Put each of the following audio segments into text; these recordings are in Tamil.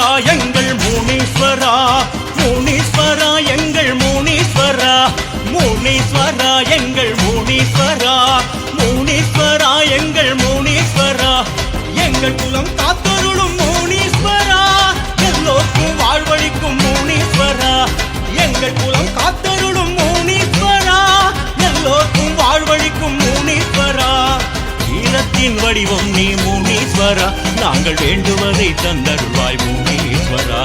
முனீஸ்வரா எங்கள் முனீஸ்வரா, முனீஸ்வரா எங்கள் முனீஸ்வரா, முனீஸ்வரா எங்கள் முனீஸ்வரா, முனீஸ்வரா எங்கள் முனீஸ்வரா, எங்கள் குலம் காத்தருளும் முனீஸ்வரா, எல்லோருக்கும் வாழ்வழிக்கும் முனீஸ்வரா, எங்கள் குலம் காத்தருளும் முனீஸ்வரா, எல்லோருக்கும் வாழ்வழிக்கும் முனீஸ்வரா. வீரத்தின் வடிவம் நீ முனீஸ்வரா, நாங்கள் வேண்டுவதை தந்தருள்வாய் முனீஸ்வரா.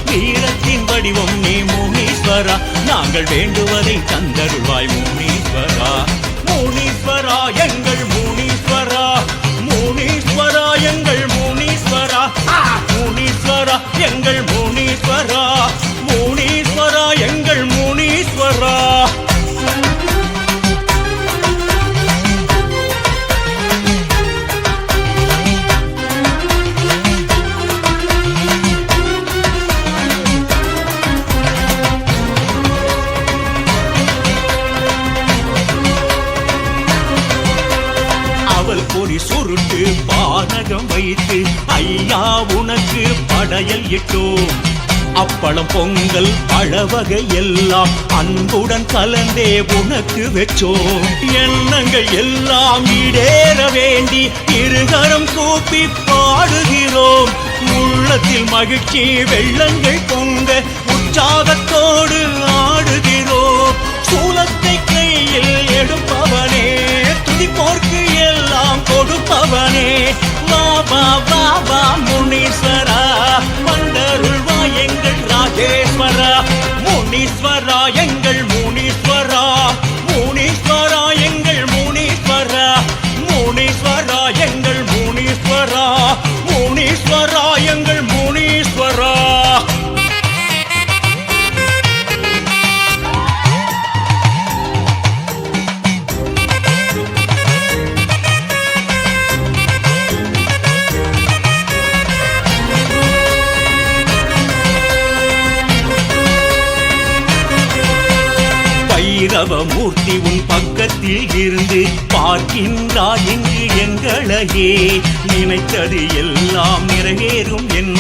வீரத்தின் வடிவம் நீ முனீஸ்வரா, நாங்கள் வேண்டுவதை தந்தருள்வாய் முனீஸ்வரா. முனீஸ்வரா எங்கள் முனீஸ்வரா, முனீஸ்வரா எங்கள் முனீஸ்வரா, முனீஸ்வரா எங்கள் முனீஸ்வரா, முனீஸ்வரா எங்கள் முனீஸ்வரா. பொறி சுருட்டு பானகம் வைத்து ஐயா உனக்கு படையல் இட்டோம். அப்பளம் பொங்கல் பழவகை எல்லாம் அன்புடன் கலந்தே உனக்கு வச்சோம். எண்ணங்கள் எல்லாம் ஈடேற வேண்டி இருகரம் கூப்பி பாடுகிறோம். உள்ளத்தில் மகிழ்ச்சி வெள்ளங்கள் பொங்க உற்சாகத்தோடு ஆடுகிறோம். சூலத்தை கையில் எடுப்பவனே, துதிப்போர்க்கு எல்லாம் கொடுப்பவனே, வா வா வா வா முனீஸ்வரா, வந்தருள்வா எங்கள் ராஜேஸ்வரா. முனீஸ்வரா எங்கள் முனீஸ்வரா, முனீஸ்வரா எங்கள் முனீஸ்வரா, முனீஸ்வரா எங்கள் முனீஸ்வரா, முனீஸ்வரா எங்கள் முனீஸ்வரா. மூர்த்தி உன் பக்கத்தில் இருந்து பார்க்கின்றாய் எங்கு எங்களையே, நினைத்தது எல்லாம் நிறைவேறும் என்